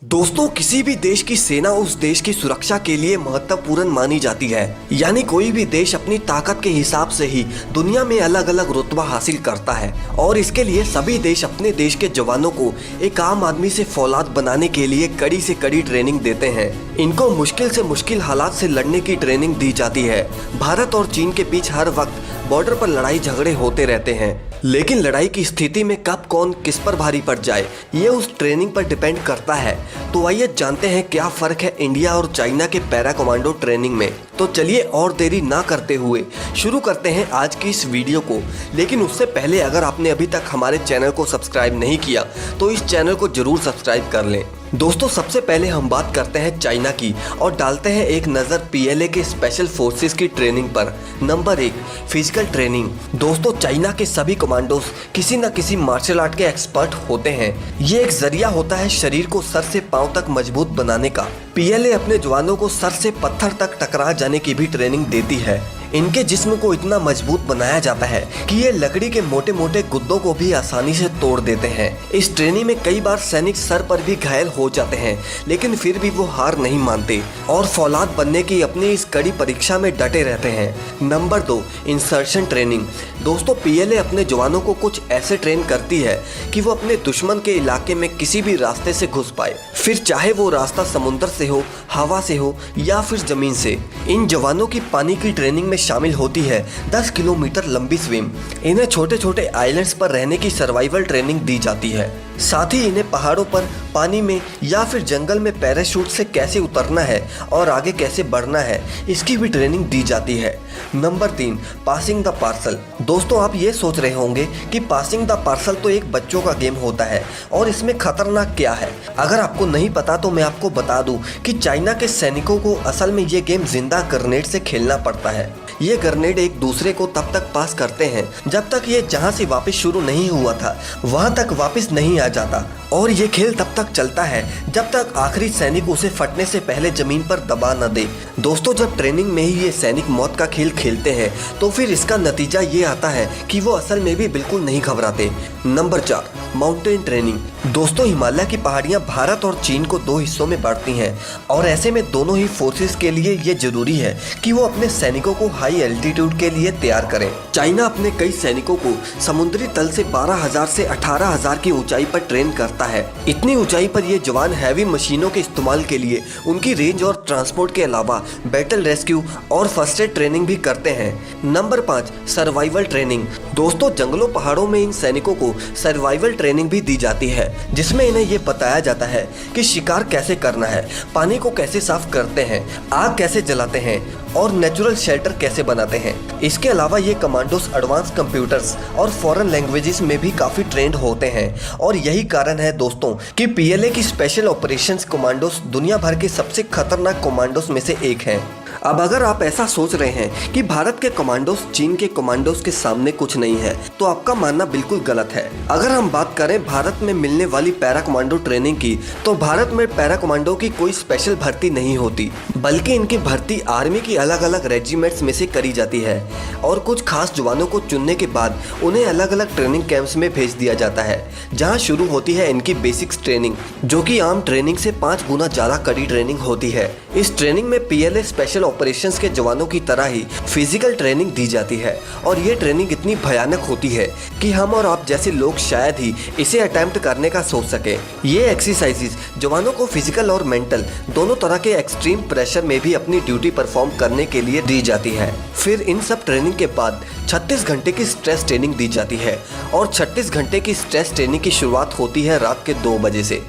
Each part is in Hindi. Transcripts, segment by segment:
दोस्तों, किसी भी देश की सेना उस देश की सुरक्षा के लिए महत्वपूर्ण मानी जाती है। यानी कोई भी देश अपनी ताकत के हिसाब से ही दुनिया में अलग अलग रुतबा हासिल करता है और इसके लिए सभी देश अपने देश के जवानों को एक आम आदमी से फौलाद बनाने के लिए कड़ी से कड़ी ट्रेनिंग देते हैं। इनको मुश्किल से मुश्किल हालात से लड़ने की ट्रेनिंग दी जाती है। भारत और चीन के बीच हर वक्त बॉर्डर पर लड़ाई झगड़े होते रहते हैं, लेकिन लड़ाई की स्थिति में कब कौन किस पर भारी पड़ जाए ये उस ट्रेनिंग पर डिपेंड करता है। तो आइए जानते हैं क्या फ़र्क है इंडिया और चाइना के पैरा कमांडो ट्रेनिंग में। तो चलिए और देरी ना करते हुए शुरू करते हैं आज की इस वीडियो को। लेकिन उससे पहले अगर आपने अभी तक हमारे चैनल को सब्सक्राइब नहीं किया तो इस चैनल को जरूर सब्सक्राइब कर लें। दोस्तों, सबसे पहले हम बात करते हैं चाइना की और डालते हैं एक नज़र पीएलए के स्पेशल फोर्सेस की ट्रेनिंग पर। Number 1, physical training. दोस्तों, चाइना के सभी कमांडोज किसी न किसी मार्शल आर्ट के एक्सपर्ट होते हैं। ये एक जरिया होता है शरीर को सर से पांव तक मजबूत बनाने का। पीएलए अपने जवानों को सर से पत्थर तक टकरा जाने की भी ट्रेनिंग देती है। इनके जिस्म को इतना मजबूत बनाया जाता है कि ये लकड़ी के मोटे मोटे गुद्दों को भी आसानी से तोड़ देते हैं। इस ट्रेनिंग में कई बार सैनिक सर पर भी घायल हो जाते हैं, लेकिन फिर भी वो हार नहीं मानते और फौलाद बनने की अपनी इस कड़ी परीक्षा में डटे रहते हैं। Number 2, insertion training. दोस्तों, पीएलए अपने जवानों को कुछ ऐसे ट्रेन करती है कि वो अपने दुश्मन के इलाके में किसी भी रास्ते से घुस पाए, फिर चाहे वो रास्ता समुद्र से हो, हवा से हो या फिर जमीन से। इन जवानों की पानी की ट्रेनिंग में शामिल होती है 10 किलोमीटर लंबी स्विम। इन्हें छोटे छोटे आइलैंड्स पर रहने की सर्वाइवल ट्रेनिंग दी जाती है। साथ ही इन्हें पहाड़ों पर, पानी में या फिर जंगल में पैराशूट से कैसे उतरना है और आगे कैसे बढ़ना है इसकी भी ट्रेनिंग दी जाती है। Number 3, passing the parcel. दोस्तों, आप ये सोच रहे होंगे कि पासिंग द पार्सल तो एक बच्चों का गेम होता है और इसमें खतरनाक क्या है। अगर आपको नहीं पता तो मैं आपको बता दूं कि चाइना के सैनिकों को असल में ये गेम जिंदा ग्रेनेड से खेलना पड़ता है। ये ग्रेनेड एक दूसरे को तब तक पास करते हैं जब तक ये जहां से वापस शुरू नहीं हुआ था वहां तक वापस नहीं आ जाता, और ये खेल तब तक चलता है जब तक आखिरी सैनिक उसे फटने से पहले जमीन पर दबा न दे। दोस्तों, जब ट्रेनिंग में ही ये सैनिक मौत का खेल खेलते हैं तो फिर इसका नतीजा ये आता है कि वो असल में भी बिल्कुल नहीं घबराते। Number 4, mountain training. दोस्तों, हिमालय की पहाड़ियां भारत और चीन को 2 हिस्सों में बांटती हैं और ऐसे में दोनों ही फोर्सेस के लिए ये जरूरी है कि वो अपने सैनिकों को हाई एल्टीट्यूड के लिए तैयार करें। चाइना अपने कई सैनिकों को समुद्री तल से 12,000 से 18,000 की ऊंचाई पर ट्रेन करता है। इतनी ऊंचाई पर ये जवान हैवी मशीनों के इस्तेमाल के लिए उनकी रेंज और ट्रांसपोर्ट के अलावा बैटल रेस्क्यू और फर्स्ट एड ट्रेनिंग भी करते हैं। Number 5, survival training. दोस्तों, जंगलों पहाड़ों में इन सैनिकों को सर्वाइवल ट्रेनिंग भी दी जाती है, जिसमें इन्हें ये बताया जाता है कि शिकार कैसे करना है, पानी को कैसे साफ करते हैं, आग कैसे जलाते हैं और नेचुरल शेल्टर कैसे बनाते हैं। इसके अलावा ये कमांडोस एडवांस कंप्यूटर्स और फॉरेन लैंग्वेजेस में भी काफ़ी ट्रेंड होते हैं और यही कारण है दोस्तों कि पीएलए की स्पेशल ऑपरेशंस कमांडोस दुनिया भर के सबसे खतरनाक कमांडोस में से एक हैं। अब अगर आप ऐसा सोच रहे हैं कि भारत के कमांडोस चीन के कमांडोस के सामने कुछ नहीं है तो आपका मानना बिल्कुल गलत है। अगर हम बात करें भारत में मिलने वाली पैरा कमांडो ट्रेनिंग की तो भारत में पैरा कमांडो की कोई स्पेशल भर्ती नहीं होती, बल्कि इनकी भर्ती आर्मी की अलग अलग रेजिमेंट्स में से करी जाती है और कुछ खास जवानों को चुनने के बाद उन्हें अलग अलग ट्रेनिंग कैंप्स में भेज दिया जाता है, जहाँ शुरू होती है इनकी बेसिक्स ट्रेनिंग, जो कि आम ट्रेनिंग से 5 गुना ज़्यादा कड़ी ट्रेनिंग होती है। इस ट्रेनिंग में पीएलए स्पेशल ऑपरेशंस के जवानों की तरह ही फिजिकल ट्रेनिंग दी जाती है और ये ट्रेनिंग इतनी भयानक होती है कि हम और आप जैसे लोग शायद ही इसे अटेम्प्ट करने का सोच सके। ये एक्सरसाइजेस जवानों को फिजिकल और मेंटल दोनों तरह के एक्सट्रीम प्रेशर में भी अपनी ड्यूटी परफॉर्म करने के लिए दी जाती है। फिर इन सब ट्रेनिंग के बाद 36 घंटे की स्ट्रेस ट्रेनिंग दी जाती है और 36 घंटे की स्ट्रेस ट्रेनिंग की शुरुआत होती है रात के 2 बजे से।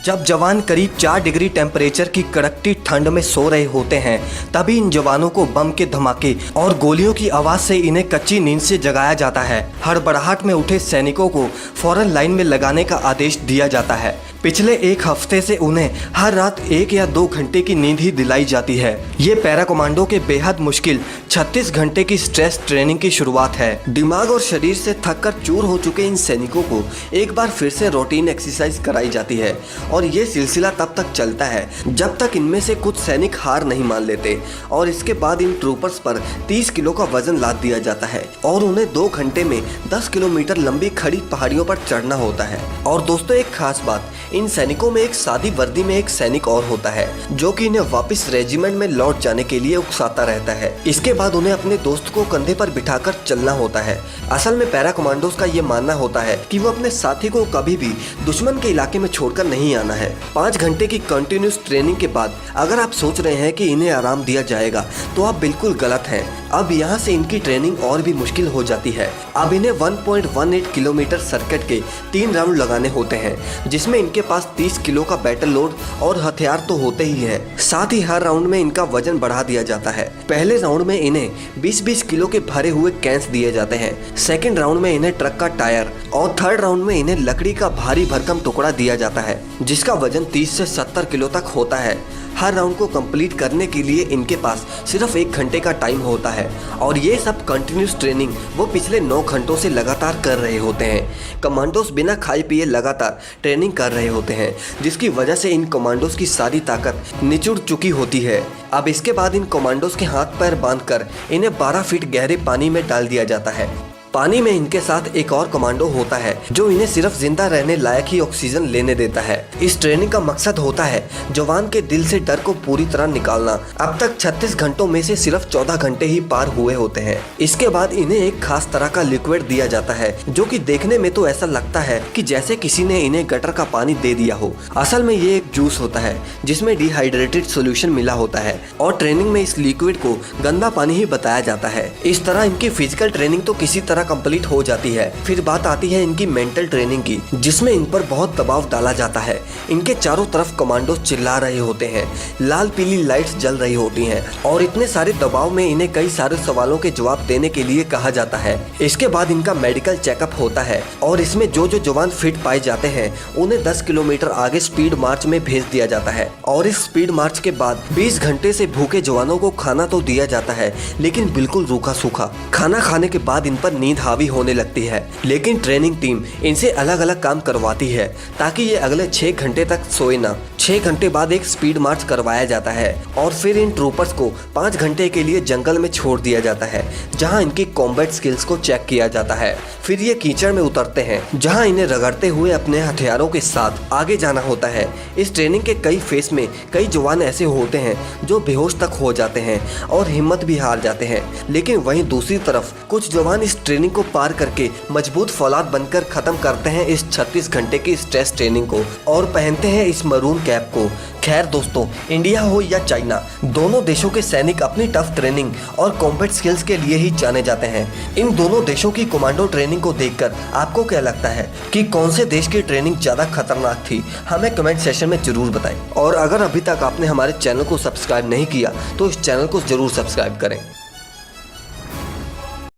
जब जवान करीब 4 डिग्री टेम्परेचर की कड़कती ठंड में सो रहे होते हैं तभी इन जवानों को बम के धमाके और गोलियों की आवाज़ से इन्हें कच्ची नींद से जगाया जाता है। हड़बड़ाहट में उठे सैनिकों को फौरन लाइन में लगाने का आदेश दिया जाता है। पिछले एक हफ्ते से उन्हें हर रात 1 या 2 घंटे की नींद ही दिलाई जाती है। ये पैरा कमांडो के बेहद मुश्किल 36 घंटे की स्ट्रेस ट्रेनिंग की शुरुआत है। दिमाग और शरीर से थककर चूर हो चुके इन सैनिकों को एक बार फिर से रूटीन एक्सरसाइज कराई जाती है और ये सिलसिला तब तक चलता है जब तक इनमें से कुछ सैनिक हार नहीं मान लेते और इसके बाद इन ट्रूपर्स पर 30 किलो का वजन लाद दिया जाता है और उन्हें 2 घंटे में 10 किलोमीटर लंबी खड़ी पहाड़ियों पर चढ़ना होता है। और दोस्तों, एक खास बात, इन सैनिकों में एक सादी वर्दी में एक सैनिक और होता है जो कि इन्हें वापस रेजिमेंट में लौट जाने के लिए उकसाता रहता है। इसके बाद उन्हें अपने दोस्त को कंधे पर बिठाकर चलना होता है। असल में पैरा कमांडोज का ये मानना होता है कि वो अपने साथी को कभी भी दुश्मन के इलाके में छोड़कर नहीं आना है। 5 घंटे की कंटिन्यूस ट्रेनिंग के बाद अगर आप सोच रहे हैं कि इन्हें आराम दिया जाएगा तो आप बिल्कुल गलत हैं। अब यहाँ से इनकी ट्रेनिंग और भी मुश्किल हो जाती है। अब इन्हें 1.18 किलोमीटर सर्किट के 3 राउंड लगाने होते हैं जिसमें इनके पास 30 किलो का बैटल लोड और हथियार तो होते ही है, साथ ही हर राउंड में इनका वजन बढ़ा दिया जाता है। पहले राउंड में इन्हें 20-20 किलो के भरे हुए कैंस दिए जाते हैं, सेकेंड राउंड में इन्हें ट्रक का टायर और थर्ड राउंड में इन्हें लकड़ी का भारी भरकम टुकड़ा दिया जाता है जिसका वजन 30 से 70 किलो तक होता है। हर राउंड को कंप्लीट करने के लिए इनके पास सिर्फ 1 घंटे का टाइम होता है और ये सब कंटिन्यूस ट्रेनिंग वो पिछले 9 घंटों से लगातार कर रहे होते हैं। कमांडोज बिना खाए पिए लगातार ट्रेनिंग कर रहे होते हैं जिसकी वजह से इन कमांडोज की सारी ताकत निचुड़ चुकी होती है। अब इसके बाद इन कमांडोज के हाथ पैर बांधकर इन्हें 12 फीट गहरे पानी में डाल दिया जाता है। पानी में इनके साथ एक और कमांडो होता है जो इन्हें सिर्फ जिंदा रहने लायक ही ऑक्सीजन लेने देता है। इस ट्रेनिंग का मकसद होता है जवान के दिल से डर को पूरी तरह निकालना। अब तक 36 घंटों में से सिर्फ 14 घंटे ही पार हुए होते हैं। इसके बाद इन्हें एक खास तरह का लिक्विड दिया जाता है जो कि देखने में तो ऐसा लगता है कि जैसे किसी ने इन्हें गटर का पानी दे दिया हो। असल में ये एक जूस होता है जिसमें डिहाइड्रेटेड सोल्यूशन मिला होता है और ट्रेनिंग में इस लिक्विड को गंदा पानी ही बताया जाता है। इस तरह इनकी फिजिकल ट्रेनिंग तो किसी तरह कंप्लीट हो जाती है। फिर बात आती है इनकी मेंटल ट्रेनिंग की जिसमें इन पर बहुत दबाव डाला जाता है। इनके चारों तरफ कमांडो चिल्ला रहे होते हैं, लाल पीली लाइट्स जल रही होती हैं और इतने सारे दबाव में इन्हें कई सारे सवालों के जवाब देने के लिए कहा जाता है। इसके बाद इनका मेडिकल चेकअप होता है और इसमें जो जो जवान फिट पाए जाते हैं उन्हें 10 किलोमीटर आगे स्पीड मार्च में भेज दिया जाता है और इस स्पीड मार्च के बाद 20 घंटे से भूखे जवानों को खाना तो दिया जाता है लेकिन बिल्कुल रूखा सूखा। खाना खाने के बाद इन पर नींद हावी होने लगती है लेकिन ट्रेनिंग टीम इनसे अलग अलग काम करवाती है ताकि ये अगले 6 घंटे तक सोए ना। 6 घंटे बाद एक स्पीड मार्च करवाया जाता है और फिर इन ट्रूपर्स को 5 घंटे के लिए जंगल में छोड़ दिया जाता है जहां इनकी कॉम्बैट स्किल्स को चेक किया जाता है। फिर ये कीचड़ में उतरते हैं जहां इन्हें रगड़ते हुए अपने हथियारों के साथ आगे जाना होता है। इस ट्रेनिंग के कई फेस में कई जवान ऐसे होते हैं जो बेहोश तक हो जाते हैं और हिम्मत भी हार जाते हैं, लेकिन वहीं दूसरी तरफ कुछ जवान इस ट्रेनिंग को पार करके मजबूत फौलाद बनकर खत्म करते हैं इस 36 घंटे की स्ट्रेस ट्रेनिंग को और पहनते हैं इस मरून कैप को। खैर दोस्तों, इंडिया हो या चाइना, दोनों देशों के सैनिक अपनी टफ ट्रेनिंग और कॉम्बैट स्किल्स के लिए ही जाने जाते हैं। इन दोनों देशों की कमांडो ट्रेनिंग को देखकर आपको क्या लगता है कि कौन से देश की ट्रेनिंग ज्यादा खतरनाक थी? हमें कमेंट सेशन में जरूर बताएं और अगर अभी तक आपने हमारे चैनल को सब्सक्राइब नहीं किया तो इस चैनल को जरूर सब्सक्राइब करें।